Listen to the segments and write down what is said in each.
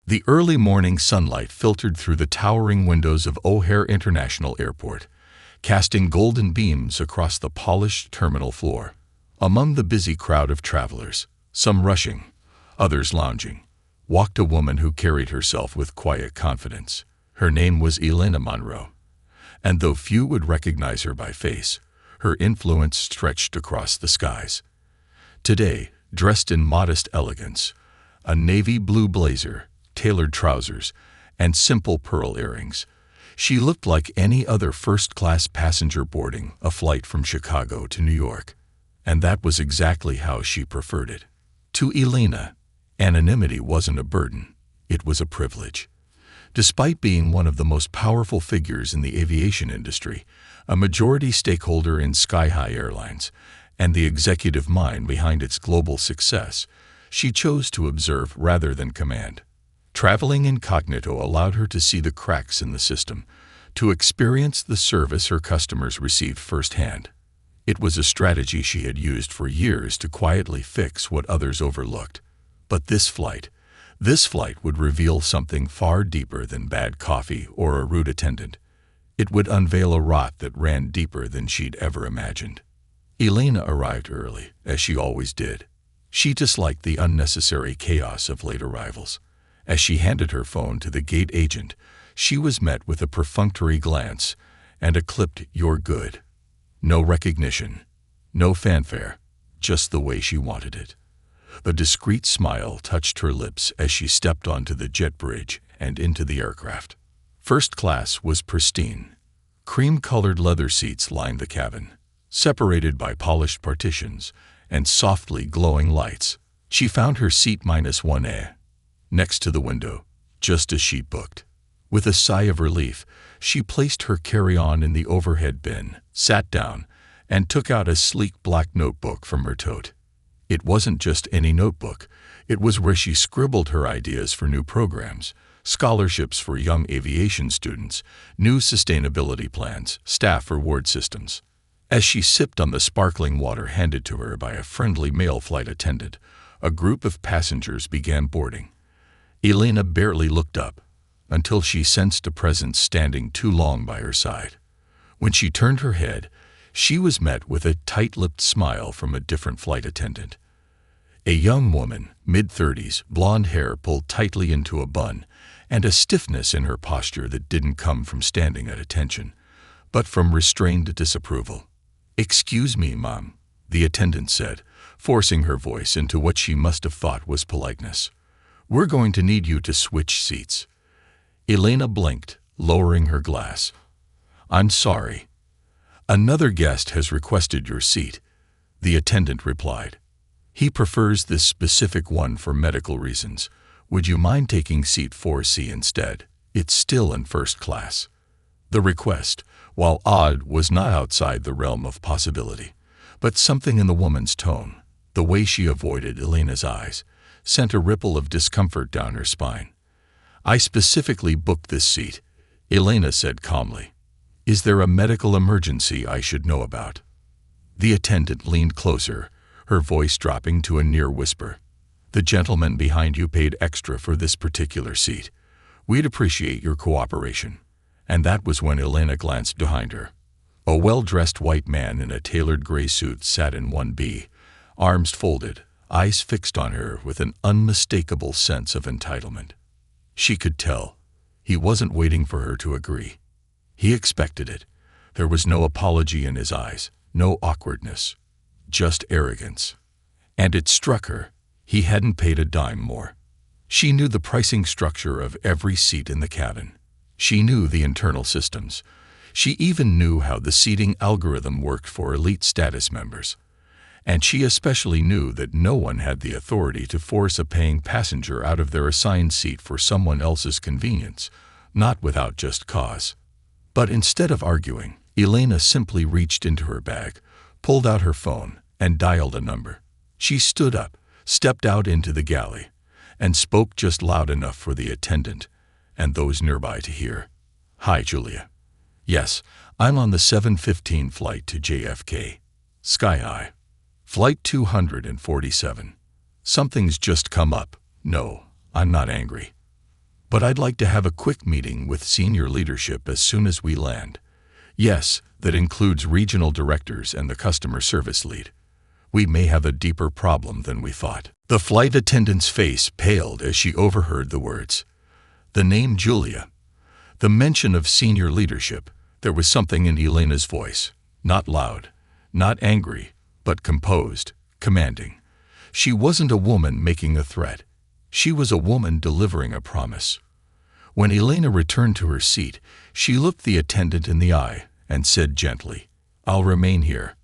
The early morning sunlight filtered through the towering windows of O'Hare International Airport, casting golden beams across the polished terminal floor. Among the busy crowd of travelers, some rushing, others lounging, walked a woman who carried herself with quiet confidence. Her name was Elena Monroe, and though few would recognize her by face, her influence stretched across the skies. Today, dressed in modest elegance, a navy blue blazer, tailored trousers, and simple pearl earrings, she looked like any other first-class passenger boarding a flight from Chicago to New York. And that was exactly how she preferred it. To Elena, anonymity wasn't a burden, it was a privilege. Despite being one of the most powerful figures in the aviation industry, a majority stakeholder in Sky-High Airlines, and the executive mind behind its global success, she chose to observe rather than command. Traveling incognito allowed her to see the cracks in the system, to experience the service her customers received firsthand. It was a strategy she had used for years to quietly fix what others overlooked. But this flight would reveal something far deeper than bad coffee or a rude attendant. It would unveil a rot that ran deeper than she'd ever imagined. Elena arrived early, as she always did. She disliked the unnecessary chaos of late arrivals. As she handed her phone to the gate agent, she was met with a perfunctory glance and a clipped "You're good." No recognition, no fanfare, just the way she wanted it. The discreet smile touched her lips as she stepped onto the jet bridge and into the aircraft. First class was pristine. Cream-colored leather seats lined the cabin, separated by polished partitions and softly glowing lights. She found her seat -1A, next to the window, just as she'd booked. With a sigh of relief, she placed her carry-on in the overhead bin, sat down, and took out a sleek black notebook from her tote. It wasn't just any notebook. It was where she scribbled her ideas for new programs, scholarships for young aviation students, new sustainability plans, staff reward systems. As she sipped on the sparkling water handed to her by a friendly male flight attendant, a group of passengers began boarding. Elena barely looked up, until she sensed a presence standing too long by her side. When she turned her head, she was met with a tight-lipped smile from a different flight attendant. A young woman, mid-30s, blonde hair pulled tightly into a bun, and a stiffness in her posture that didn't come from standing at attention, but from restrained disapproval. "Excuse me, Mom," the attendant said, forcing her voice into what she must have thought was politeness. "We're going to need you to switch seats." Elena blinked, lowering her glass. "I'm sorry. Another guest has requested your seat," the attendant replied. "He prefers this specific one for medical reasons. Would you mind taking seat 4C instead? It's still in first class." The request, while odd, was not outside the realm of possibility. But something in the woman's tone, the way she avoided Elena's eyes, sent a ripple of discomfort down her spine. "I specifically booked this seat," Elena said calmly. "Is there a medical emergency I should know about?" The attendant leaned closer, her voice dropping to a near whisper. "The gentleman behind you paid extra for this particular seat. We'd appreciate your cooperation." And that was when Elena glanced behind her. A well-dressed white man in a tailored gray suit sat in 1B, arms folded, eyes fixed on her with an unmistakable sense of entitlement. She could tell. He wasn't waiting for her to agree. He expected it. There was no apology in his eyes, no awkwardness, just arrogance. And it struck her. He hadn't paid a dime more. She knew the pricing structure of every seat in the cabin. She knew the internal systems. She even knew how the seating algorithm worked for elite status members. And she especially knew that no one had the authority to force a paying passenger out of their assigned seat for someone else's convenience, not without just cause. But instead of arguing, Elena simply reached into her bag, pulled out her phone, and dialed a number. She stood up, stepped out into the galley, and spoke just loud enough for the attendant and those nearby to hear. "Hi, Julia. Yes, I'm on the 7:15 flight to JFK. Sky-High. Flight 247. Something's just come up. No, I'm not angry. But I'd like to have a quick meeting with senior leadership as soon as we land. Yes, that includes regional directors and the customer service lead. We may have a deeper problem than we thought. The flight attendant's face paled as she overheard the words. The name Julia. The mention of senior leadership. There was something in Elena's voice. Not loud, not angry, but composed, commanding. She wasn't a woman making a threat. She was a woman delivering a promise. When Elena returned to her seat, she looked the attendant in the eye and said gently, "I'll remain here.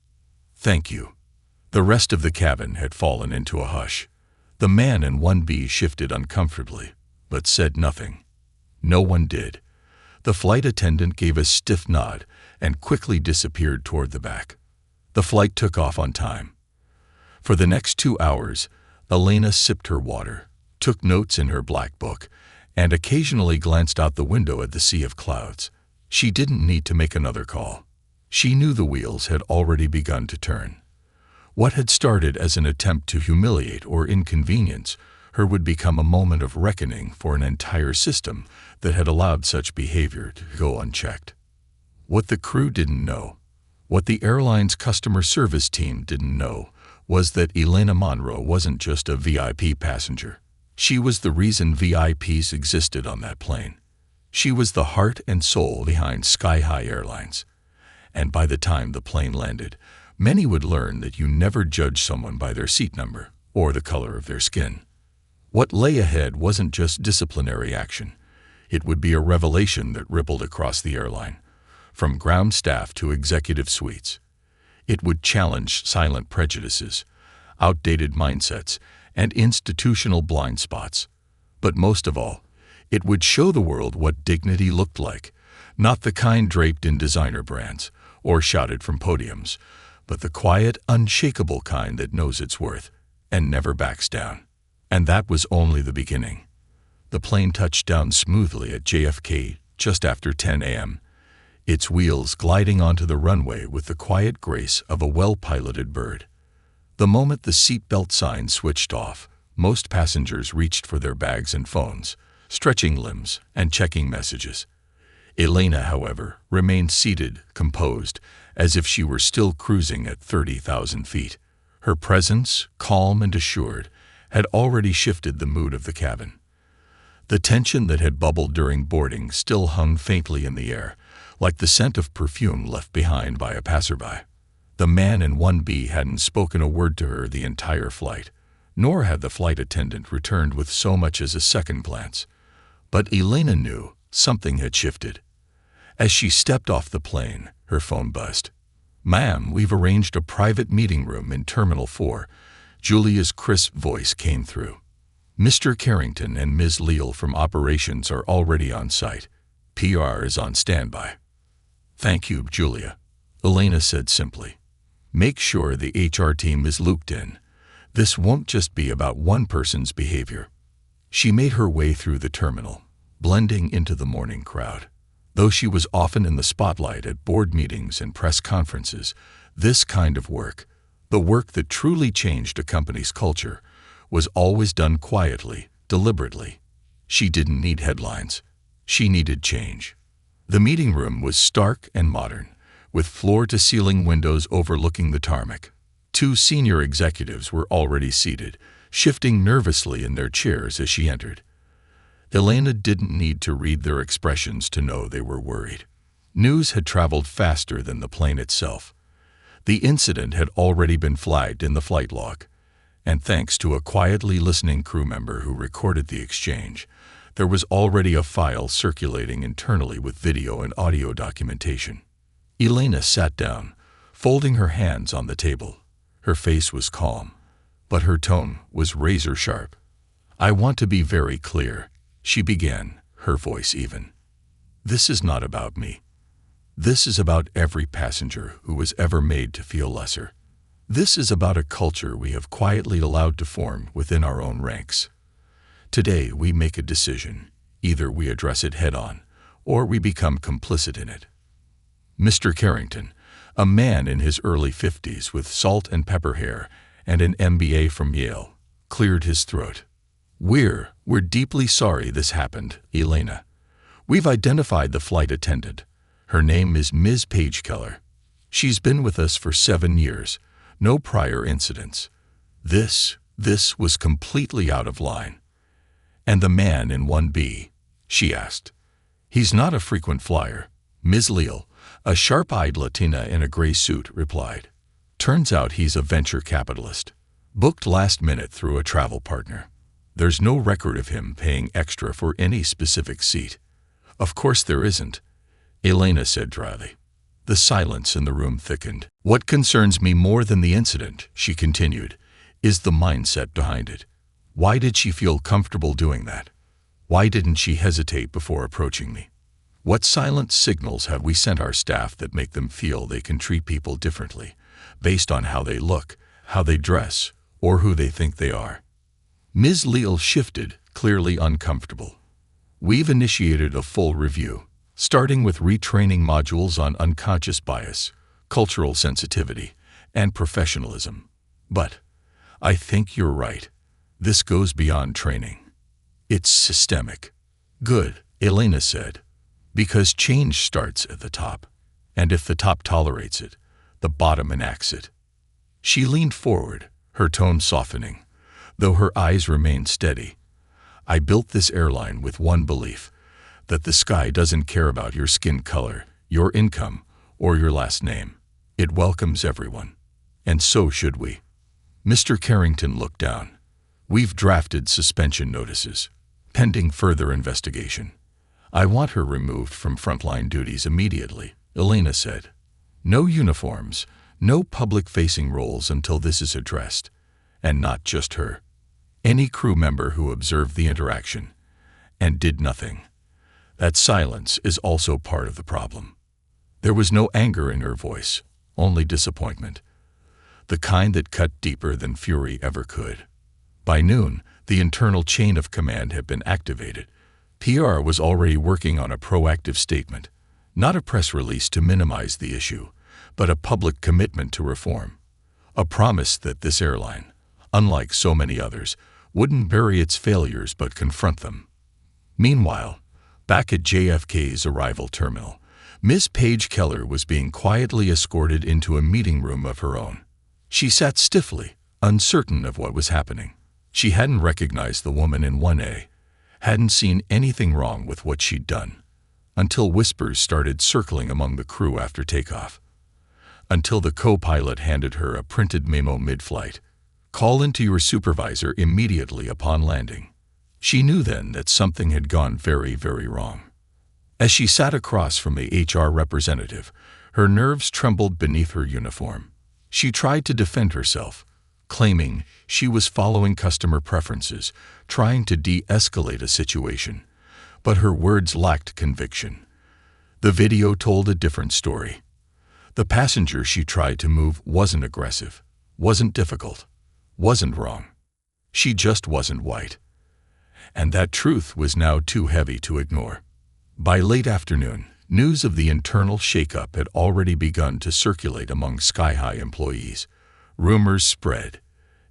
Thank you." The rest of the cabin had fallen into a hush. The man in 1B shifted uncomfortably, but said nothing. No one did. The flight attendant gave a stiff nod and quickly disappeared toward the back. The flight took off on time. For the next 2 hours, Elena sipped her water, took notes in her black book, and occasionally glanced out the window at the sea of clouds. She didn't need to make another call. She knew the wheels had already begun to turn. What had started as an attempt to humiliate or inconvenience her would become a moment of reckoning for an entire system that had allowed such behavior to go unchecked. What the crew didn't know, what the airline's customer service team didn't know, was that Elena Monroe wasn't just a VIP passenger. She was the reason VIPs existed on that plane. She was the heart and soul behind Sky High Airlines. And by the time the plane landed, many would learn that you never judge someone by their seat number or the color of their skin. What lay ahead wasn't just disciplinary action. It would be a revelation that rippled across the airline, from ground staff to executive suites. It would challenge silent prejudices, outdated mindsets, and institutional blind spots. But most of all, it would show the world what dignity looked like, not the kind draped in designer brands or shouted from podiums, but the quiet, unshakable kind that knows its worth and never backs down. And that was only the beginning. The plane touched down smoothly at JFK just after 10 a.m., its wheels gliding onto the runway with the quiet grace of a well-piloted bird. The moment the seatbelt sign switched off, most passengers reached for their bags and phones, stretching limbs and checking messages. Elena, however, remained seated, composed, as if she were still cruising at 30,000 feet. Her presence, calm and assured, had already shifted the mood of the cabin. The tension that had bubbled during boarding still hung faintly in the air, like the scent of perfume left behind by a passerby. The man in 1B hadn't spoken a word to her the entire flight, nor had the flight attendant returned with so much as a second glance. But Elena knew something had shifted. As she stepped off the plane, her phone buzzed. "Ma'am, we've arranged a private meeting room in Terminal 4. Julia's crisp voice came through. "Mr. Carrington and Ms. Leal from operations are already on site. PR is on standby." "Thank you, Julia," Elena said simply. "Make sure the HR team is looped in. This won't just be about one person's behavior." She made her way through the terminal, blending into the morning crowd. Though she was often in the spotlight at board meetings and press conferences, this kind of work, the work that truly changed a company's culture, was always done quietly, deliberately. She didn't need headlines. She needed change. The meeting room was stark and modern, with floor-to-ceiling windows overlooking the tarmac. 2 senior executives were already seated, shifting nervously in their chairs as she entered. Elena didn't need to read their expressions to know they were worried. News had traveled faster than the plane itself. The incident had already been flagged in the flight log, and thanks to a quietly listening crew member who recorded the exchange, there was already a file circulating internally with video and audio documentation. Elena sat down, folding her hands on the table. Her face was calm, but her tone was razor-sharp. "I want to be very clear," she began, her voice even. "This is not about me. This is about every passenger who was ever made to feel lesser. This is about a culture we have quietly allowed to form within our own ranks. Today we make a decision. Either we address it head-on, or we become complicit in it." Mr. Carrington, a man in his early 50s with salt and pepper hair and an MBA from Yale, cleared his throat. "We're "We're deeply sorry this happened, Elena. We've identified the flight attendant. Her name is Ms. Paige Keller. She's been with us for 7 years. No prior incidents. This was completely out of line." "And the man in 1B?" she asked. "He's not a frequent flyer," Ms. Leal, a sharp-eyed Latina in a gray suit, replied. "Turns out he's a venture capitalist. Booked last minute through a travel partner. There's no record of him paying extra for any specific seat." "Of course there isn't," Elena said dryly. The silence in the room thickened. "What concerns me more than the incident," she continued, "is the mindset behind it. Why did she feel comfortable doing that? Why didn't she hesitate before approaching me? What silent signals have we sent our staff that make them feel they can treat people differently, based on how they look, how they dress, or who they think they are?" Ms. Leal shifted, clearly uncomfortable. "We've initiated a full review, starting with retraining modules on unconscious bias, cultural sensitivity, and professionalism. But I think you're right. This goes beyond training. It's systemic." "Good," Elena said, "because change starts at the top, and if the top tolerates it, the bottom enacts it." She leaned forward, her tone softening, though her eyes remained steady. "I built this airline with one belief, that the sky doesn't care about your skin color, your income, or your last name. It welcomes everyone. And so should we." Mr. Carrington looked down. "We've drafted suspension notices, pending further investigation. I want her removed from frontline duties immediately," Elena said. "No uniforms, no public-facing roles until this is addressed. And not just her. Any crew member who observed the interaction and did nothing. That silence is also part of the problem." There was no anger in her voice, only disappointment, the kind that cut deeper than fury ever could. By noon, the internal chain of command had been activated. PR was already working on a proactive statement, not a press release to minimize the issue, but a public commitment to reform. A promise that this airline, unlike so many others, wouldn't bury its failures but confront them. Meanwhile, back at JFK's arrival terminal, Miss Paige Keller was being quietly escorted into a meeting room of her own. She sat stiffly, uncertain of what was happening. She hadn't recognized the woman in 1A, hadn't seen anything wrong with what she'd done, until whispers started circling among the crew after takeoff. Until the co-pilot handed her a printed memo mid-flight. "Call into your supervisor immediately upon landing." She knew then that something had gone very, very wrong. As she sat across from the HR representative, her nerves trembled beneath her uniform. She tried to defend herself, claiming she was following customer preferences, trying to de-escalate a situation. But her words lacked conviction. The video told a different story. The passenger she tried to move wasn't aggressive, wasn't difficult, wasn't wrong. She just wasn't white. And that truth was now too heavy to ignore. By late afternoon, news of the internal shakeup had already begun to circulate among sky-high employees. Rumors spread.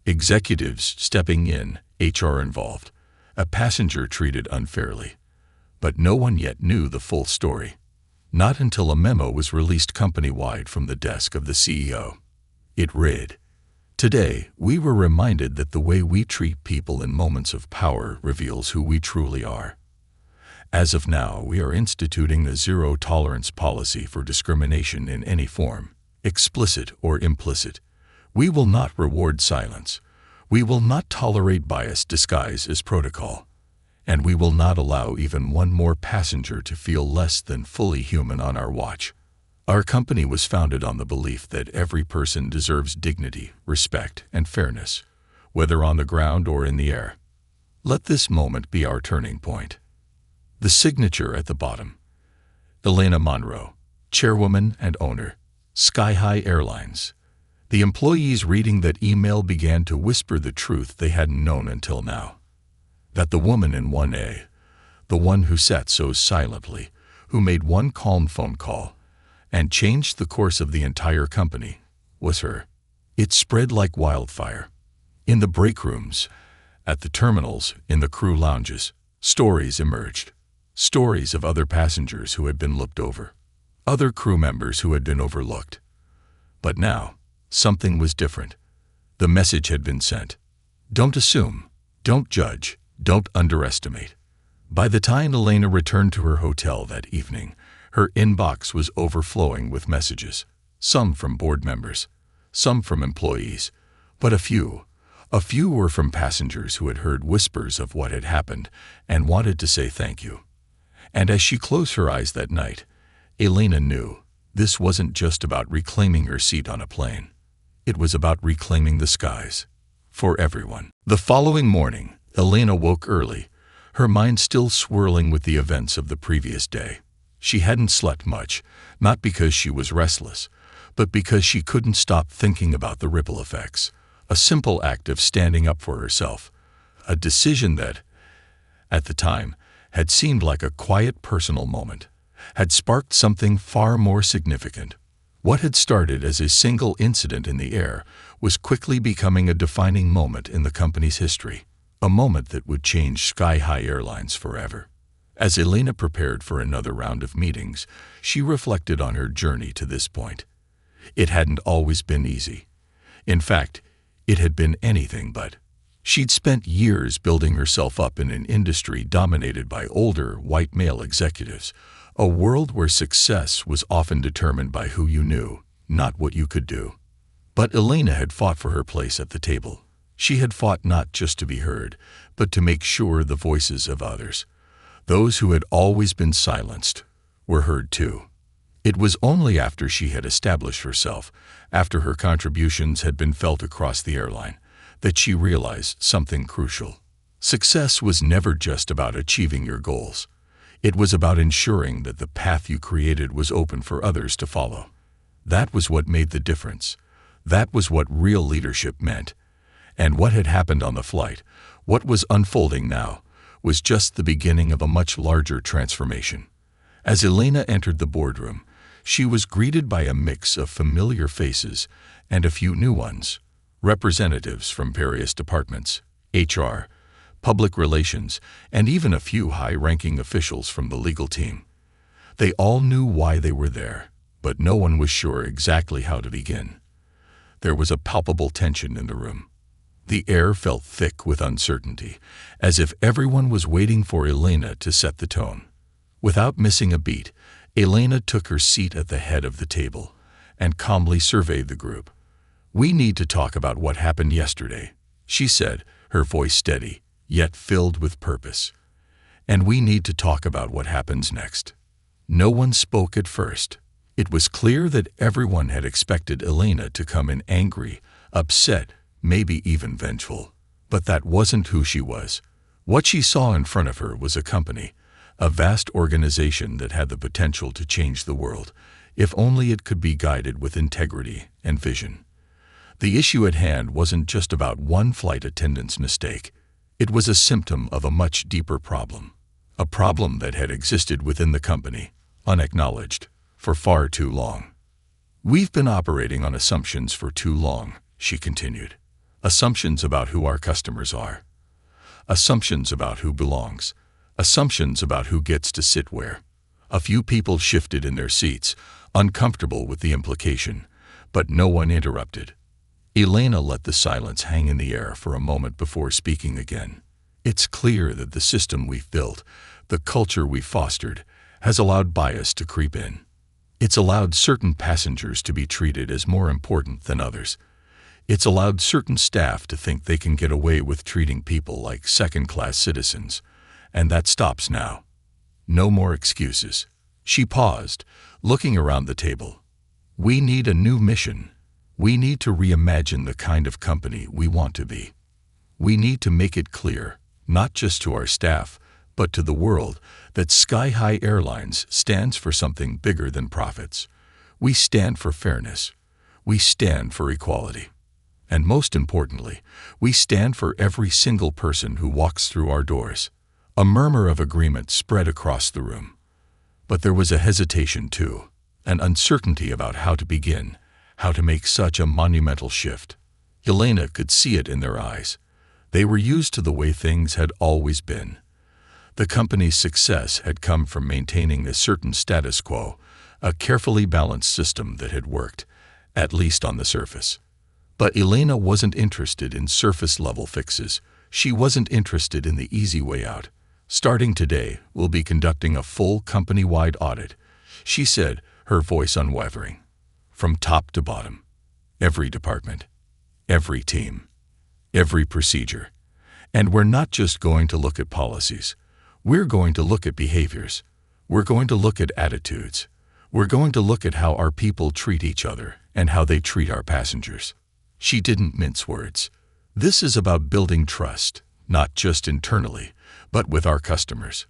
Executives stepping in, HR involved. A passenger treated unfairly. But no one yet knew the full story. Not until a memo was released company-wide from the desk of the CEO. It read, "Today, we were reminded that the way we treat people in moments of power reveals who we truly are. As of now, we are instituting a zero-tolerance policy for discrimination in any form, explicit or implicit. We will not reward silence. We will not tolerate bias disguised as protocol. And we will not allow even one more passenger to feel less than fully human on our watch. Our company was founded on the belief that every person deserves dignity, respect, and fairness, whether on the ground or in the air. Let this moment be our turning point." The signature at the bottom. Elena Monroe, chairwoman and owner, Sky High Airlines. The employees reading that email began to whisper the truth they hadn't known until now. That the woman in 1A, the one who sat so silently, who made one calm phone call, and changed the course of the entire company, was her. It spread like wildfire. In the break rooms, At the terminals, in the crew lounges, stories emerged. Stories of other passengers who had been looked over. Other crew members who had been overlooked. But now, something was different. The message had been sent. Don't assume. Don't judge. Don't underestimate. By the time Elena returned to her hotel that evening, her inbox was overflowing with messages. Some from board members. Some from employees. But a few were from passengers who had heard whispers of what had happened and wanted to say thank you. And as she closed her eyes that night, Elena knew this wasn't just about reclaiming her seat on a plane. It was about reclaiming the skies. For everyone. The following morning, Elena woke early, her mind still swirling with the events of the previous day. She hadn't slept much, not because she was restless, but because she couldn't stop thinking about the ripple effects. A simple act of standing up for herself. A decision that, at the time, had seemed like a quiet personal moment, had sparked something far more significant. What had started as a single incident in the air was quickly becoming a defining moment in the company's history, a moment that would change Sky High Airlines forever. As Elena prepared for another round of meetings, she reflected on her journey to this point. It hadn't always been easy. In fact, it had been anything but. She'd spent years building herself up in an industry dominated by older, white male executives, a world where success was often determined by who you knew, not what you could do. But Elena had fought for her place at the table. She had fought not just to be heard, but to make sure the voices of others, those who had always been silenced, were heard too. It was only after she had established herself, after her contributions had been felt across the airline, that she realized something crucial. Success was never just about achieving your goals. It was about ensuring that the path you created was open for others to follow. That was what made the difference. That was what real leadership meant. And what had happened on the flight, what was unfolding now, was just the beginning of a much larger transformation. As Elena entered the boardroom, she was greeted by a mix of familiar faces and a few new ones. Representatives from various departments, HR, public relations, and even a few high-ranking officials from the legal team. They all knew why they were there, but no one was sure exactly how to begin. There was a palpable tension in the room. The air felt thick with uncertainty, as if everyone was waiting for Elena to set the tone. Without missing a beat, Elena took her seat at the head of the table and calmly surveyed the group. "We need to talk about what happened yesterday," she said, her voice steady, yet filled with purpose. "And we need to talk about what happens next." No one spoke at first. It was clear that everyone had expected Elena to come in angry, upset, maybe even vengeful. But that wasn't who she was. What she saw in front of her was a company, a vast organization that had the potential to change the world, if only it could be guided with integrity and vision. The issue at hand wasn't just about one flight attendant's mistake. It was a symptom of a much deeper problem, a problem that had existed within the company, unacknowledged, for far too long. "We've been operating on assumptions for too long," she continued. "Assumptions about who our customers are. Assumptions about who belongs. Assumptions about who gets to sit where." A few people shifted in their seats, uncomfortable with the implication, but no one interrupted. Elena let the silence hang in the air for a moment before speaking again. "It's clear that the system we've built, the culture we've fostered, has allowed bias to creep in. It's allowed certain passengers to be treated as more important than others. It's allowed certain staff to think they can get away with treating people like second-class citizens. And that stops now. No more excuses." She paused, looking around the table. "We need a new mission. We need to reimagine the kind of company we want to be. We need to make it clear, not just to our staff, but to the world, that Sky High Airlines stands for something bigger than profits. We stand for fairness. We stand for equality. And most importantly, we stand for every single person who walks through our doors." A murmur of agreement spread across the room. But there was a hesitation too, an uncertainty about how to begin, how to make such a monumental shift. Elena could see it in their eyes. They were used to the way things had always been. The company's success had come from maintaining a certain status quo, a carefully balanced system that had worked, at least on the surface. But Elena wasn't interested in surface-level fixes. She wasn't interested in the easy way out. "Starting today, we'll be conducting a full company-wide audit," she said, her voice unwavering. "From top to bottom. Every department, every team, every procedure. And we're not just going to look at policies. We're going to look at behaviors. We're going to look at attitudes. We're going to look at how our people treat each other and how they treat our passengers." She didn't mince words. "This is about building trust, not just internally, but with our customers.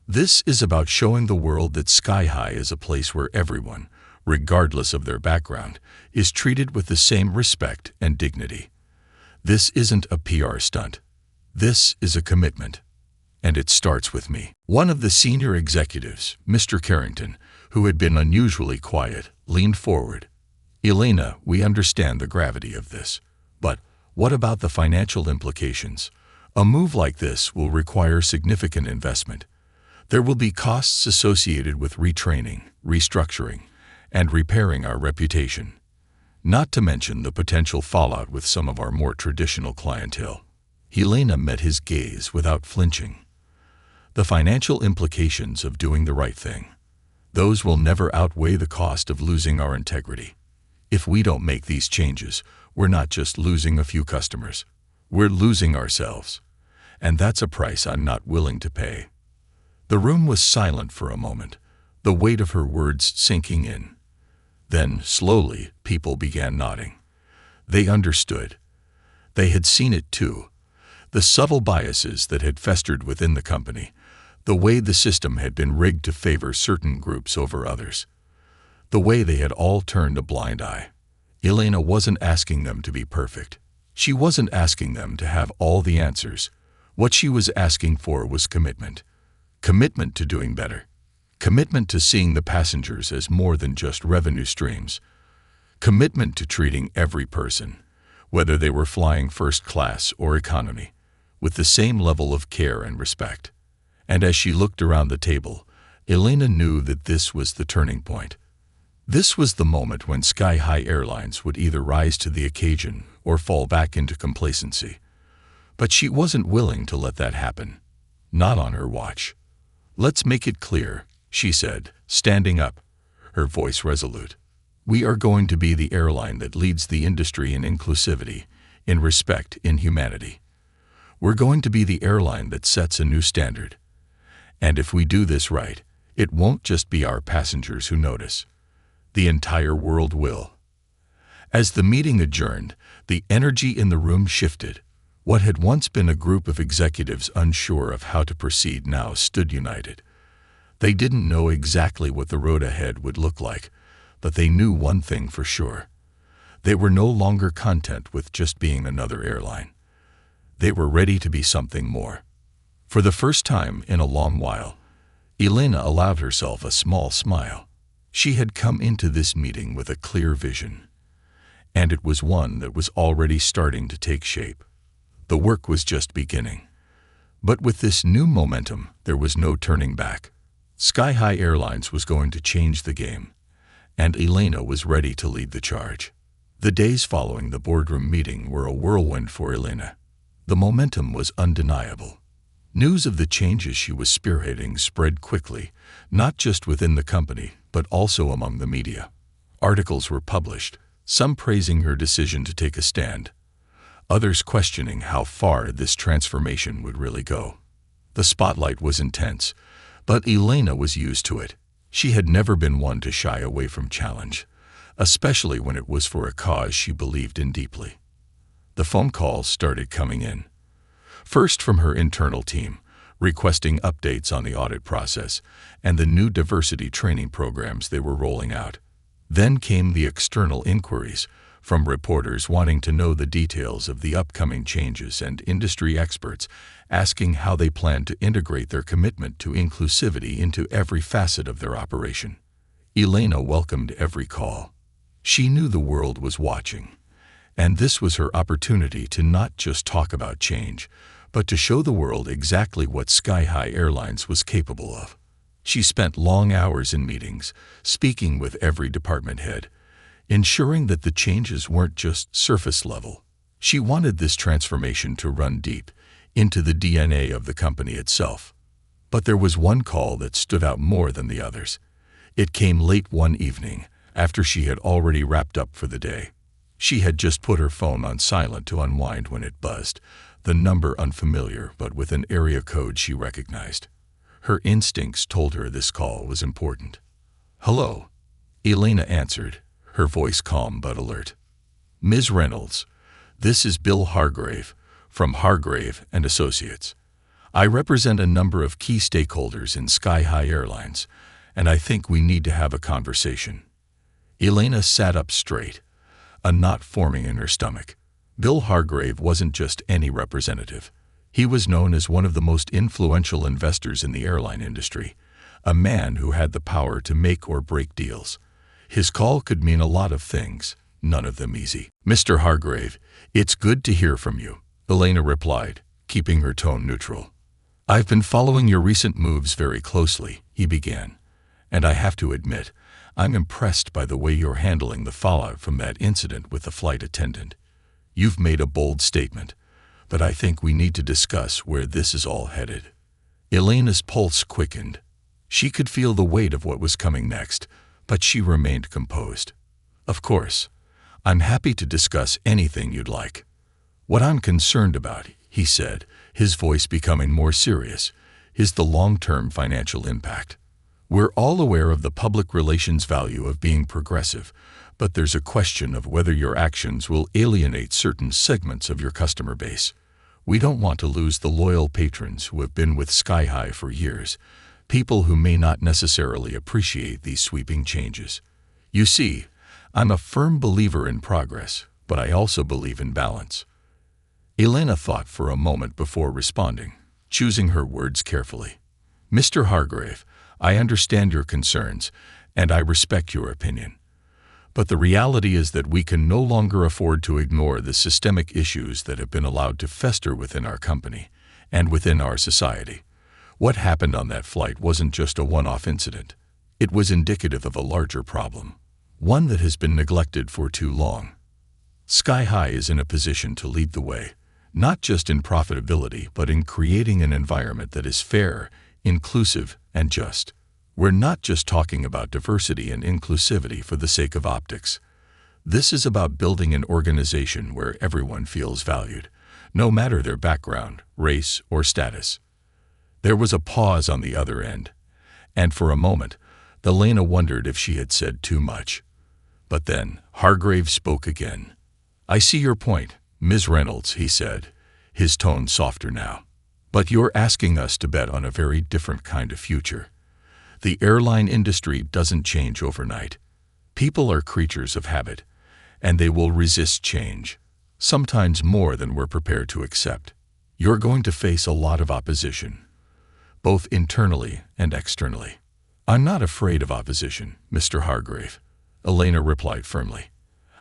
This is about showing the world that Sky High is a place where everyone, regardless of their background, is treated with the same respect and dignity. This isn't a PR stunt. This is a commitment. And it starts with me." One of the senior executives, Mr. Carrington, who had been unusually quiet, leaned forward. "Elena, we understand the gravity of this. But what about the financial implications? A move like this will require significant investment. There will be costs associated with retraining, restructuring, and repairing our reputation. Not to mention the potential fallout with some of our more traditional clientele." Elena met his gaze without flinching. "The financial implications of doing the right thing. Those will never outweigh the cost of losing our integrity. If we don't make these changes, we're not just losing a few customers. We're losing ourselves. And that's a price I'm not willing to pay." The room was silent for a moment, the weight of her words sinking in. Then, slowly, people began nodding. They understood. They had seen it too. The subtle biases that had festered within the company, the way the system had been rigged to favor certain groups over others, the way they had all turned a blind eye. Elena wasn't asking them to be perfect. She wasn't asking them to have all the answers. What she was asking for was commitment. Commitment to doing better. Commitment to seeing the passengers as more than just revenue streams. Commitment to treating every person, whether they were flying first class or economy, with the same level of care and respect. And as she looked around the table, Elena knew that this was the turning point. This was the moment when Sky High Airlines would either rise to the occasion or fall back into complacency. But she wasn't willing to let that happen. Not on her watch. "Let's make it clear," she said, standing up, her voice resolute. "We are going to be the airline that leads the industry in inclusivity, in respect, in humanity. We're going to be the airline that sets a new standard. And if we do this right, it won't just be our passengers who notice. The entire world will." As the meeting adjourned, the energy in the room shifted. What had once been a group of executives unsure of how to proceed now stood united. They didn't know exactly what the road ahead would look like, but they knew one thing for sure. They were no longer content with just being another airline. They were ready to be something more. For the first time in a long while, Elena allowed herself a small smile. She had come into this meeting with a clear vision, and it was one that was already starting to take shape. The work was just beginning. But with this new momentum, there was no turning back. Sky High Airlines was going to change the game, and Elena was ready to lead the charge. The days following the boardroom meeting were a whirlwind for Elena. The momentum was undeniable. News of the changes she was spearheading spread quickly, not just within the company, but also among the media. Articles were published, some praising her decision to take a stand, others questioning how far this transformation would really go. The spotlight was intense, but Elena was used to it. She had never been one to shy away from challenge, especially when it was for a cause she believed in deeply. The phone calls started coming in. First from her internal team, requesting updates on the audit process and the new diversity training programs they were rolling out. Then came the external inquiries, from reporters wanting to know the details of the upcoming changes and industry experts asking how they plan to integrate their commitment to inclusivity into every facet of their operation. Elena welcomed every call. She knew the world was watching, And this was her opportunity to not just talk about change, but to show the world exactly what Sky High Airlines was capable of. She spent long hours in meetings, speaking with every department head, ensuring that the changes weren't just surface level. She wanted this transformation to run deep into the DNA of the company itself. But there was one call that stood out more than the others. It came late one evening, after she had already wrapped up for the day. She had just put her phone on silent to unwind when it buzzed, the number unfamiliar but with an area code she recognized. Her instincts told her this call was important. "Hello," Elena answered, her voice calm but alert. "Ms. Reynolds, this is Bill Hargrave from Hargrave and Associates. I represent a number of key stakeholders in Sky High Airlines, and I think we need to have a conversation." Elena sat up straight, a knot forming in her stomach. Bill Hargrave wasn't just any representative. He was known as one of the most influential investors in the airline industry, a man who had the power to make or break deals. His call could mean a lot of things, none of them easy. "Mr. Hargrave, it's good to hear from you," Elena replied, keeping her tone neutral. "I've been following your recent moves very closely," he began, "and I have to admit, I'm impressed by the way you're handling the fallout from that incident with the flight attendant. You've made a bold statement, but I think we need to discuss where this is all headed." Elena's pulse quickened. She could feel the weight of what was coming next, but she remained composed. "Of course, I'm happy to discuss anything you'd like. What I'm concerned about," he said, his voice becoming more serious, "is the long-term financial impact. We're all aware of the public relations value of being progressive, but there's a question of whether your actions will alienate certain segments of your customer base. We don't want to lose the loyal patrons who have been with Sky High for years, people who may not necessarily appreciate these sweeping changes. You see, I'm a firm believer in progress, but I also believe in balance." Elena thought for a moment before responding, choosing her words carefully. "Mr. Hargrave, I understand your concerns, and I respect your opinion. But the reality is that we can no longer afford to ignore the systemic issues that have been allowed to fester within our company and within our society. What happened on that flight wasn't just a one-off incident. It was indicative of a larger problem, one that has been neglected for too long. Sky High is in a position to lead the way, not just in profitability, but in creating an environment that is fair, inclusive, and just. We're not just talking about diversity and inclusivity for the sake of optics. This is about building an organization where everyone feels valued, no matter their background, race, or status." There was a pause on the other end, and for a moment, Elena wondered if she had said too much. But then Hargrave spoke again. "I see your point, Ms. Reynolds," he said, his tone softer now. "But you're asking us to bet on a very different kind of future. The airline industry doesn't change overnight. People are creatures of habit, and they will resist change, sometimes more than we're prepared to accept. You're going to face a lot of opposition, both internally and externally." "I'm not afraid of opposition, Mr. Hargrave," Elena replied firmly.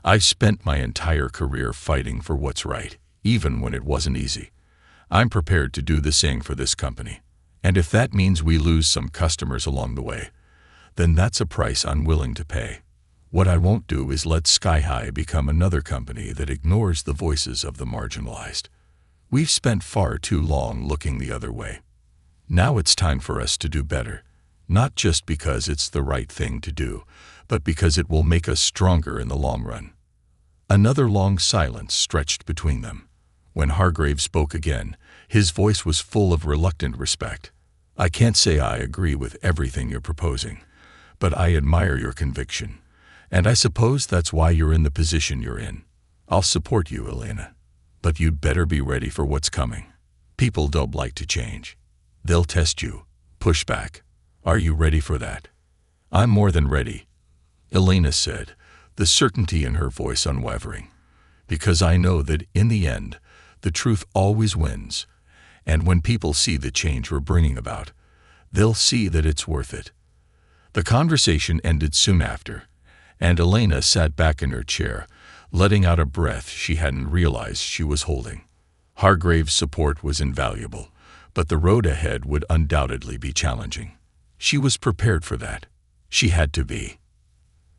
"I've spent my entire career fighting for what's right, even when it wasn't easy. I'm prepared to do the same for this company. And if that means we lose some customers along the way, then that's a price I'm willing to pay. What I won't do is let Sky High become another company that ignores the voices of the marginalized. We've spent far too long looking the other way. Now it's time for us to do better, not just because it's the right thing to do, but because it will make us stronger in the long run." Another long silence stretched between them. When Hargrave spoke again, his voice was full of reluctant respect. "I can't say I agree with everything you're proposing, but I admire your conviction, and I suppose that's why you're in the position you're in. I'll support you, Elena, but you'd better be ready for what's coming. People don't like to change. They'll test you, push back. Are you ready for that?" "I'm more than ready," Elena said, the certainty in her voice unwavering, "because I know that in the end, the truth always wins, and when people see the change we're bringing about, they'll see that it's worth it." The conversation ended soon after, and Elena sat back in her chair, letting out a breath she hadn't realized she was holding. Hargrave's support was invaluable, but the road ahead would undoubtedly be challenging. She was prepared for that. She had to be.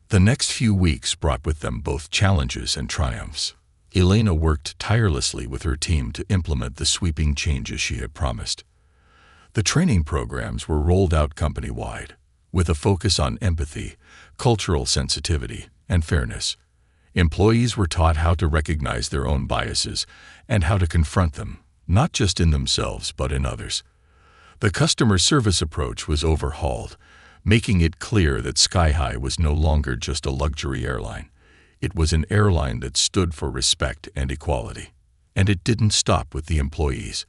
The next few weeks brought with them both challenges and triumphs. Elena worked tirelessly with her team to implement the sweeping changes she had promised. The training programs were rolled out company-wide, with a focus on empathy, cultural sensitivity, and fairness. Employees were taught how to recognize their own biases and how to confront them, not just in themselves but in others. The customer service approach was overhauled, making it clear that Sky-High was no longer just a luxury airline. It was an airline that stood for respect and equality. And it didn't stop with the employees.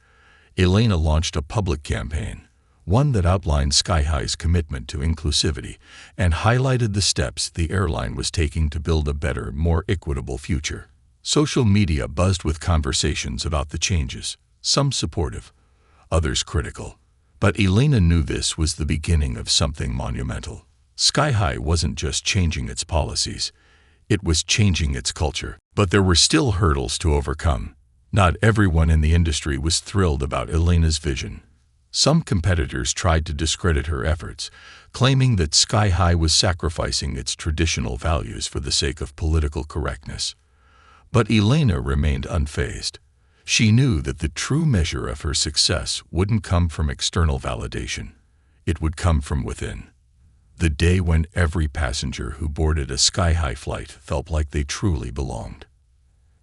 Elena launched a public campaign, one that outlined Sky-High's commitment to inclusivity and highlighted the steps the airline was taking to build a better, more equitable future. Social media buzzed with conversations about the changes, some supportive, others critical. But Elena knew this was the beginning of something monumental. Sky-High wasn't just changing its policies, it was changing its culture. But there were still hurdles to overcome. Not everyone in the industry was thrilled about Elena's vision. Some competitors tried to discredit her efforts, claiming that Sky-High was sacrificing its traditional values for the sake of political correctness. But Elena remained unfazed. She knew that the true measure of her success wouldn't come from external validation. It would come from within. The day when every passenger who boarded a Sky-High flight felt like they truly belonged.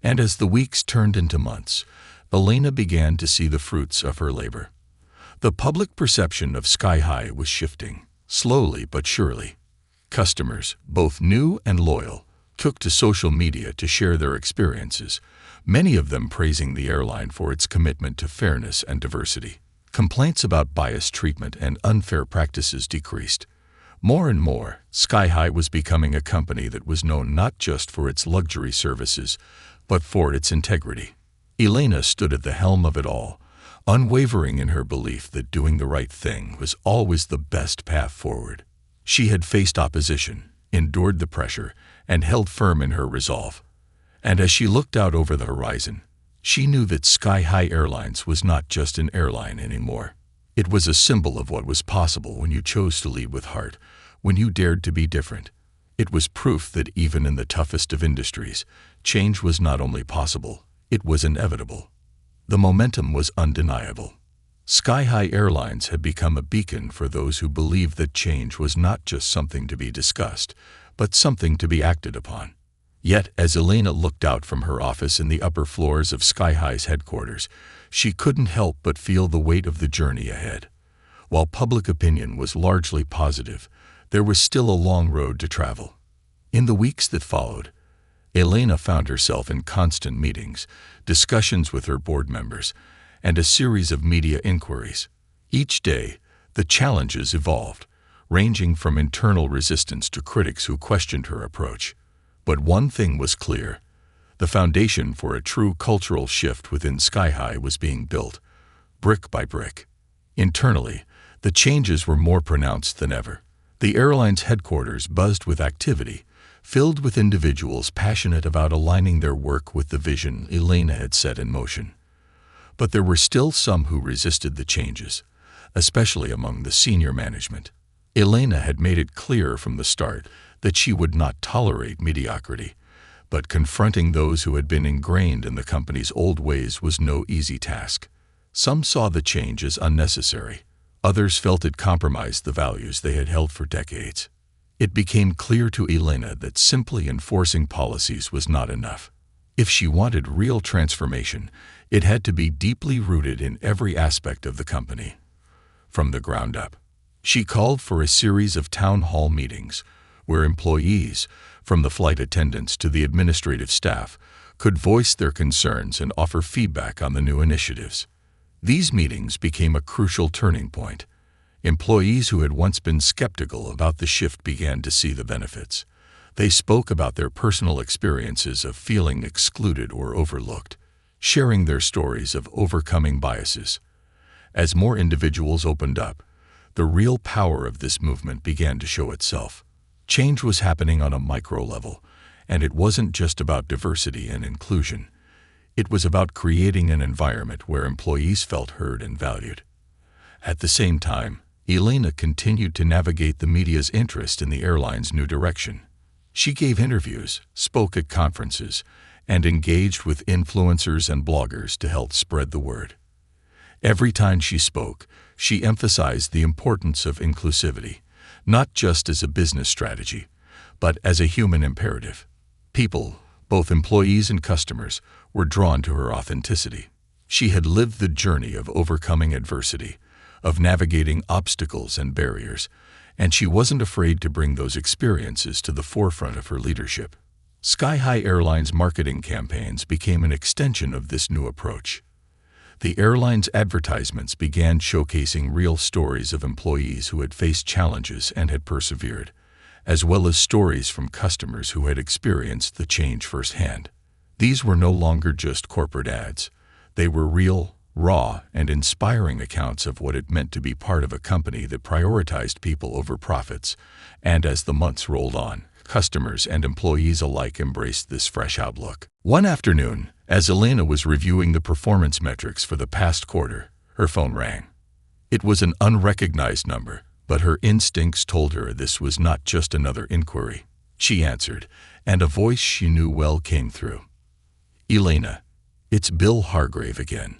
And as the weeks turned into months, Elena began to see the fruits of her labor. The public perception of Sky-High was shifting, slowly but surely. Customers, both new and loyal, took to social media to share their experiences, many of them praising the airline for its commitment to fairness and diversity. Complaints about biased treatment and unfair practices decreased. More and more, Sky-High was becoming a company that was known not just for its luxury services, but for its integrity. Elena stood at the helm of it all, unwavering in her belief that doing the right thing was always the best path forward. She had faced opposition, endured the pressure, and held firm in her resolve. And as she looked out over the horizon, she knew that Sky-High Airlines was not just an airline anymore. It was a symbol of what was possible when you chose to lead with heart, when you dared to be different. It was proof that even in the toughest of industries, change was not only possible, it was inevitable. The momentum was undeniable. Sky-High Airlines had become a beacon for those who believed that change was not just something to be discussed, but something to be acted upon. Yet, as Elena looked out from her office in the upper floors of Sky-High's headquarters, she couldn't help but feel the weight of the journey ahead. While public opinion was largely positive, there was still a long road to travel. In the weeks that followed, Elena found herself in constant meetings, discussions with her board members, and a series of media inquiries. Each day, the challenges evolved, ranging from internal resistance to critics who questioned her approach. But one thing was clear: the foundation for a true cultural shift within Sky-High was being built, brick by brick. Internally, the changes were more pronounced than ever. The airline's headquarters buzzed with activity, filled with individuals passionate about aligning their work with the vision Elena had set in motion. But there were still some who resisted the changes, especially among the senior management. Elena had made it clear from the start that she would not tolerate mediocrity, but confronting those who had been ingrained in the company's old ways was no easy task. Some saw the change as unnecessary. Others felt it compromised the values they had held for decades. It became clear to Elena that simply enforcing policies was not enough. If she wanted real transformation, it had to be deeply rooted in every aspect of the company, from the ground up. She called for a series of town hall meetings, where employees, from the flight attendants to the administrative staff, could voice their concerns and offer feedback on the new initiatives. These meetings became a crucial turning point. Employees who had once been skeptical about the shift began to see the benefits. They spoke about their personal experiences of feeling excluded or overlooked, sharing their stories of overcoming biases. As more individuals opened up, the real power of this movement began to show itself. Change was happening on a micro level, And it wasn't just about diversity and inclusion. It was about creating an environment where employees felt heard and valued. At the same time, Elena continued to navigate the media's interest in the airline's new direction. She gave interviews, spoke at conferences, and engaged with influencers and bloggers to help spread the word. Every time she spoke, she emphasized the importance of inclusivity, not just as a business strategy, but as a human imperative. People, both employees and customers, were drawn to her authenticity. She had lived the journey of overcoming adversity, of navigating obstacles and barriers, and she wasn't afraid to bring those experiences to the forefront of her leadership. Sky High Airlines' marketing campaigns became an extension of this new approach. The airline's advertisements began showcasing real stories of employees who had faced challenges and had persevered, as well as stories from customers who had experienced the change firsthand. These were no longer just corporate ads. They were real, raw, and inspiring accounts of what it meant to be part of a company that prioritized people over profits. And as the months rolled on, customers and employees alike embraced this fresh outlook. One afternoon, as Elena was reviewing the performance metrics for the past quarter, her phone rang. It was an unrecognized number, but her instincts told her this was not just another inquiry. She answered, and a voice she knew well came through. "Elena, it's Bill Hargrave again.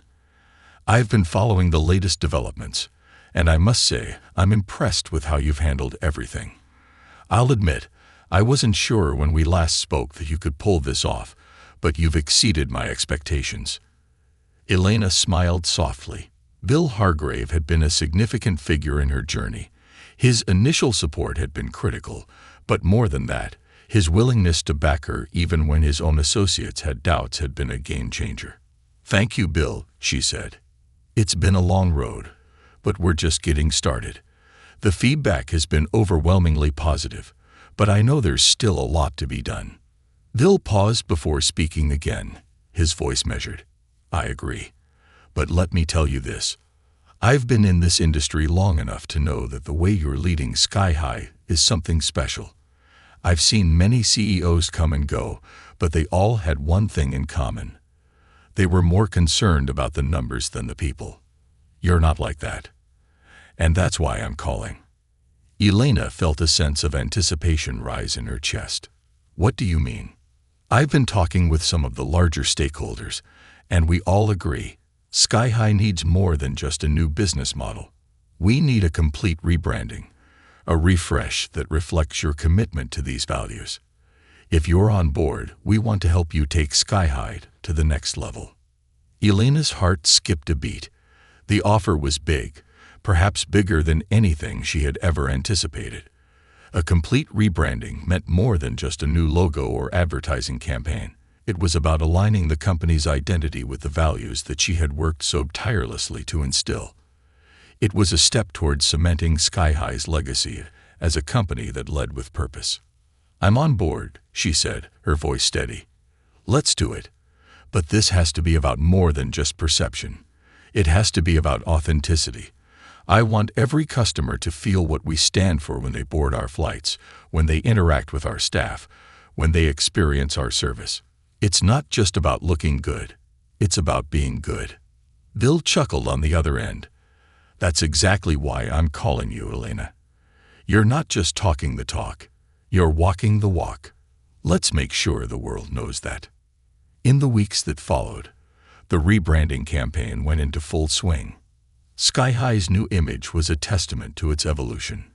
I've been following the latest developments, and I must say I'm impressed with how you've handled everything. I'll admit, I wasn't sure when we last spoke that you could pull this off, but you've exceeded my expectations." Elena smiled softly. Bill Hargrave had been a significant figure in her journey. His initial support had been critical, but more than that, his willingness to back her even when his own associates had doubts had been a game-changer. "Thank you, Bill," she said. "It's been a long road, but we're just getting started. The feedback has been overwhelmingly positive, but I know there's still a lot to be done." Bill paused before speaking again, his voice measured. "I agree. But let me tell you this. I've been in this industry long enough to know that the way you're leading Sky High is something special. I've seen many CEOs come and go, but they all had one thing in common. They were more concerned about the numbers than the people. You're not like that. And that's why I'm calling." Elena felt a sense of anticipation rise in her chest. "What do you mean?" "I've been talking with some of the larger stakeholders, and we all agree Sky High needs more than just a new business model. We need a complete rebranding, a refresh that reflects your commitment to these values. If you're on board, we want to help you take Sky High to the next level." Elena's heart skipped a beat. The offer was big, perhaps bigger than anything she had ever anticipated. A complete rebranding meant more than just a new logo or advertising campaign. It was about aligning the company's identity with the values that she had worked so tirelessly to instill. It was a step towards cementing Sky High's legacy as a company that led with purpose. "I'm on board," she said, her voice steady. "Let's do it. But this has to be about more than just perception. It has to be about authenticity. I want every customer to feel what we stand for when they board our flights, when they interact with our staff, when they experience our service. It's not just about looking good. It's about being good." Bill chuckled on the other end. "That's exactly why I'm calling you, Elena. You're not just talking the talk. You're walking the walk. Let's make sure the world knows that." In the weeks that followed, the rebranding campaign went into full swing. Sky High's new image was a testament to its evolution.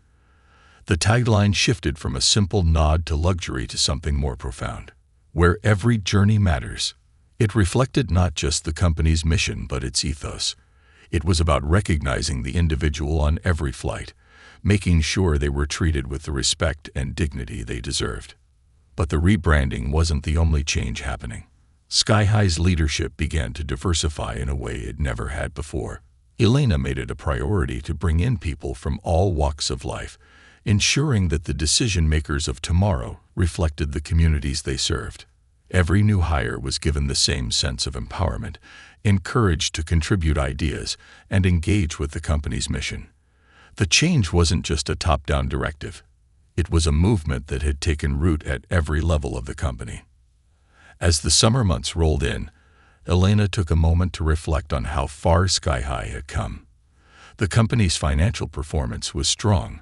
The tagline shifted from a simple nod to luxury to something more profound. "Where every journey matters." It reflected not just the company's mission but its ethos. It was about recognizing the individual on every flight, making sure they were treated with the respect and dignity they deserved. But the rebranding wasn't the only change happening. Sky High's leadership began to diversify in a way it never had before. Elena made it a priority to bring in people from all walks of life, ensuring that the decision-makers of tomorrow reflected the communities they served. Every new hire was given the same sense of empowerment, encouraged to contribute ideas, and engage with the company's mission. The change wasn't just a top-down directive. It was a movement that had taken root at every level of the company. As the summer months rolled in, Elena took a moment to reflect on how far Sky High had come. The company's financial performance was strong,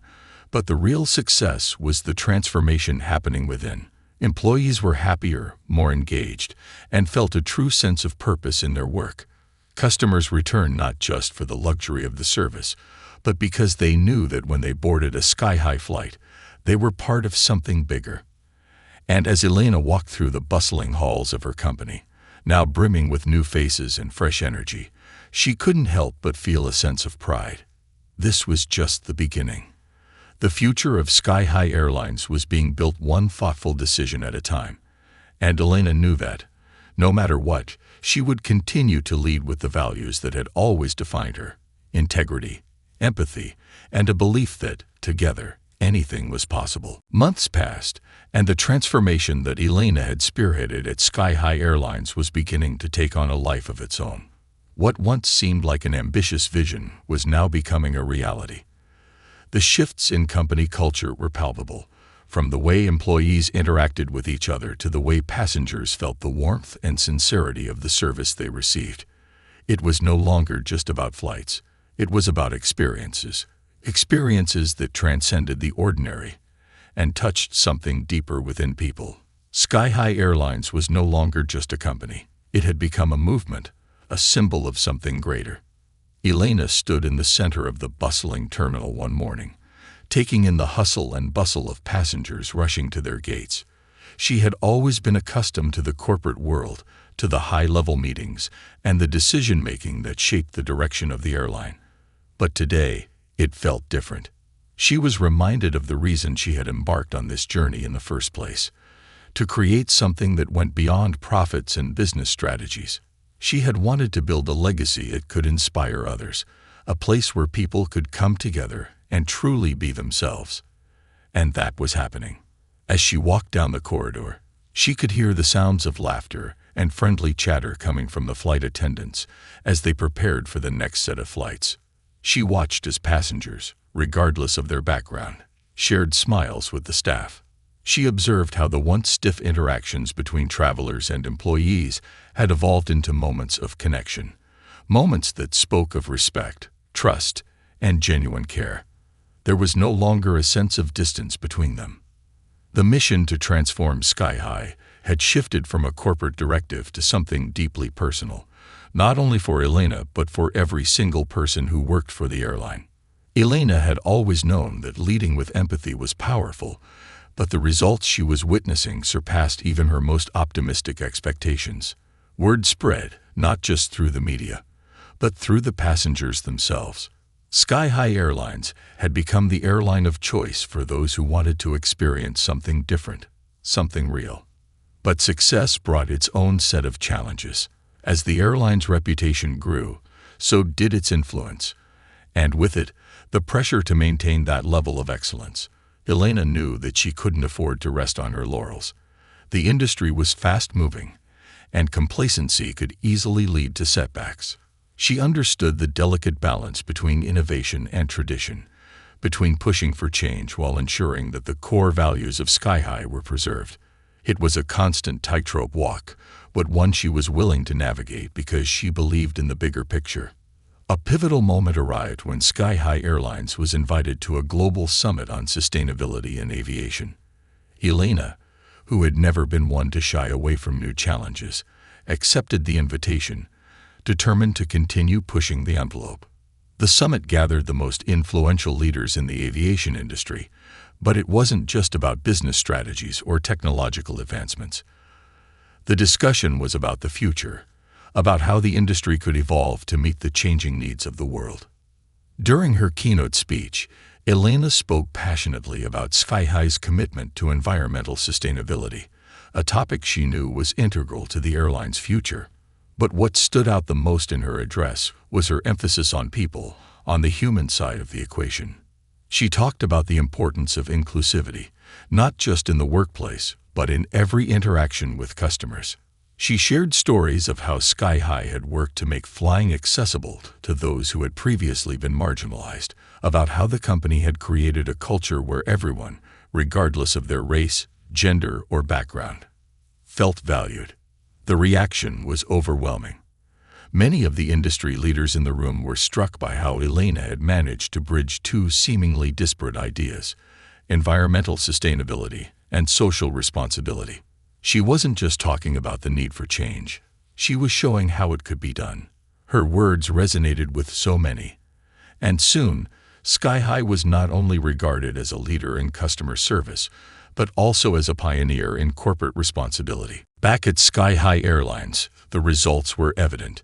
but the real success was the transformation happening within. Employees were happier, more engaged, and felt a true sense of purpose in their work. Customers returned not just for the luxury of the service, but because they knew that when they boarded a sky-high flight, they were part of something bigger. And as Elena walked through the bustling halls of her company, now brimming with new faces and fresh energy, she couldn't help but feel a sense of pride. This was just the beginning. The future of Sky High Airlines was being built one thoughtful decision at a time, and Elena knew that, no matter what, she would continue to lead with the values that had always defined her: integrity, empathy, and a belief that, together, anything was possible. Months passed, and the transformation that Elena had spearheaded at Sky High Airlines was beginning to take on a life of its own. What once seemed like an ambitious vision was now becoming a reality. The shifts in company culture were palpable, from the way employees interacted with each other to the way passengers felt the warmth and sincerity of the service they received. It was no longer just about flights. It was about experiences that transcended the ordinary and touched something deeper within people. Sky High Airlines was no longer just a company. It had become a movement, a symbol of something greater. Elena stood in the center of the bustling terminal one morning, taking in the hustle and bustle of passengers rushing to their gates. She had always been accustomed to the corporate world, to the high-level meetings, and the decision-making that shaped the direction of the airline. But today, it felt different. She was reminded of the reason she had embarked on this journey in the first place: to create something that went beyond profits and business strategies. She had wanted to build a legacy that could inspire others, a place where people could come together and truly be themselves. And that was happening. As she walked down the corridor, she could hear the sounds of laughter and friendly chatter coming from the flight attendants as they prepared for the next set of flights. She watched as passengers, regardless of their background, shared smiles with the staff. She observed how the once stiff interactions between travelers and employees had evolved into moments of connection, moments that spoke of respect, trust, and genuine care. There was no longer a sense of distance between them. The mission to transform Sky High had shifted from a corporate directive to something deeply personal, not only for Elena but for every single person who worked for the airline. Elena had always known that leading with empathy was powerful, but the results she was witnessing surpassed even her most optimistic expectations. Word spread, not just through the media, but through the passengers themselves. Sky High Airlines had become the airline of choice for those who wanted to experience something different, something real. But success brought its own set of challenges. As the airline's reputation grew, so did its influence, and with it, the pressure to maintain that level of excellence. Elena knew that she couldn't afford to rest on her laurels. The industry was fast-moving, and complacency could easily lead to setbacks. She understood the delicate balance between innovation and tradition, between pushing for change while ensuring that the core values of Sky High were preserved. It was a constant tightrope walk, but one she was willing to navigate because she believed in the bigger picture. A pivotal moment arrived when Sky High Airlines was invited to a global summit on sustainability in aviation. Elena, who had never been one to shy away from new challenges, accepted the invitation, determined to continue pushing the envelope. The summit gathered the most influential leaders in the aviation industry, but it wasn't just about business strategies or technological advancements. The discussion was about the future, about how the industry could evolve to meet the changing needs of the world. During her keynote speech, Elena spoke passionately about Sky High's commitment to environmental sustainability, a topic she knew was integral to the airline's future. But what stood out the most in her address was her emphasis on people, on the human side of the equation. She talked about the importance of inclusivity, not just in the workplace, but in every interaction with customers. She shared stories of how Sky High had worked to make flying accessible to those who had previously been marginalized, about how the company had created a culture where everyone, regardless of their race, gender, or background, felt valued. The reaction was overwhelming. Many of the industry leaders in the room were struck by how Elena had managed to bridge two seemingly disparate ideas: environmental sustainability and social responsibility. She wasn't just talking about the need for change. She was showing how it could be done. Her words resonated with so many. And soon, Sky High was not only regarded as a leader in customer service, but also as a pioneer in corporate responsibility. Back at Sky High Airlines, the results were evident.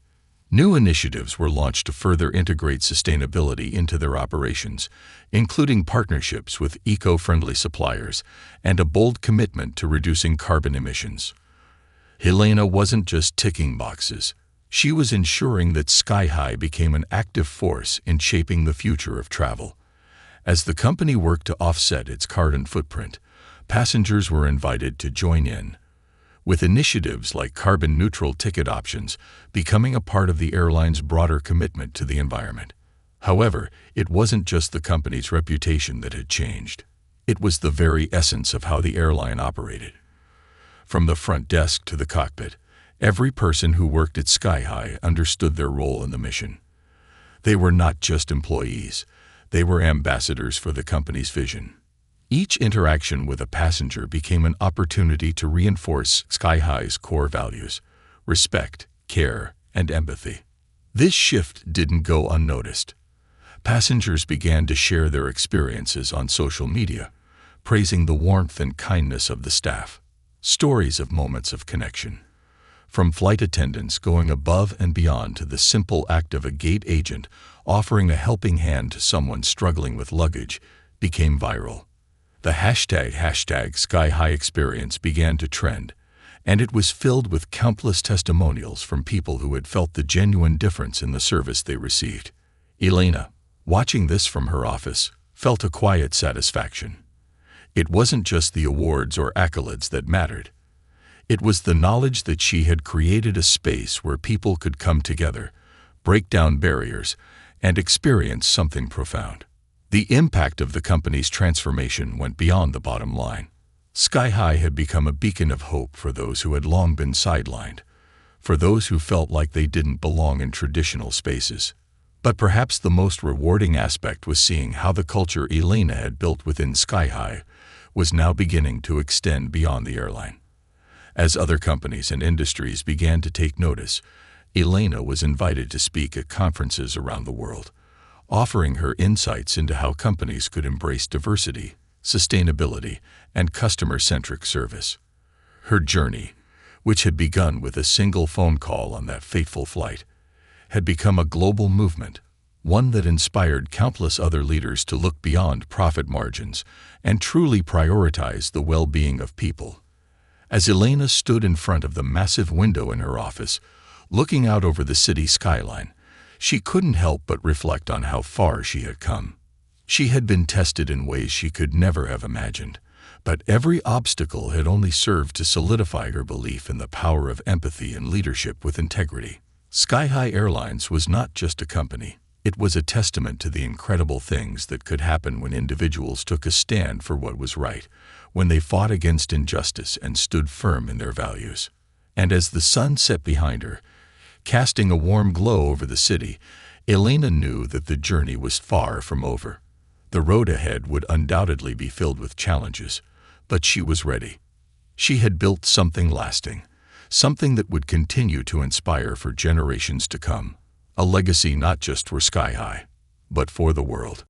New initiatives were launched to further integrate sustainability into their operations, including partnerships with eco-friendly suppliers and a bold commitment to reducing carbon emissions. Helena wasn't just ticking boxes. She was ensuring that Sky High became an active force in shaping the future of travel. As the company worked to offset its carbon footprint, passengers were invited to join in, with initiatives like carbon-neutral ticket options becoming a part of the airline's broader commitment to the environment. However, it wasn't just the company's reputation that had changed. It was the very essence of how the airline operated. From the front desk to the cockpit, every person who worked at Sky High understood their role in the mission. They were not just employees, they were ambassadors for the company's vision. Each interaction with a passenger became an opportunity to reinforce Sky High's core values: respect, care, and empathy. This shift didn't go unnoticed. Passengers began to share their experiences on social media, praising the warmth and kindness of the staff. Stories of moments of connection, from flight attendants going above and beyond to the simple act of a gate agent offering a helping hand to someone struggling with luggage, became viral. The hashtag Sky High experience began to trend, and it was filled with countless testimonials from people who had felt the genuine difference in the service they received. Elena, watching this from her office, felt a quiet satisfaction. It wasn't just the awards or accolades that mattered. It was the knowledge that she had created a space where people could come together, break down barriers, and experience something profound. The impact of the company's transformation went beyond the bottom line. Sky High had become a beacon of hope for those who had long been sidelined, for those who felt like they didn't belong in traditional spaces. But perhaps the most rewarding aspect was seeing how the culture Elena had built within Sky High was now beginning to extend beyond the airline. As other companies and industries began to take notice, Elena was invited to speak at conferences around the world, offering her insights into how companies could embrace diversity, sustainability, and customer-centric service. Her journey, which had begun with a single phone call on that fateful flight, had become a global movement, one that inspired countless other leaders to look beyond profit margins and truly prioritize the well-being of people. As Elena stood in front of the massive window in her office, looking out over the city skyline, she couldn't help but reflect on how far she had come. She had been tested in ways she could never have imagined, but every obstacle had only served to solidify her belief in the power of empathy and leadership with integrity. Sky High Airlines was not just a company. It was a testament to the incredible things that could happen when individuals took a stand for what was right, when they fought against injustice and stood firm in their values. And as the sun set behind her, casting a warm glow over the city, Elena knew that the journey was far from over. The road ahead would undoubtedly be filled with challenges, but she was ready. She had built something lasting, something that would continue to inspire for generations to come, a legacy not just for Sky High, but for the world.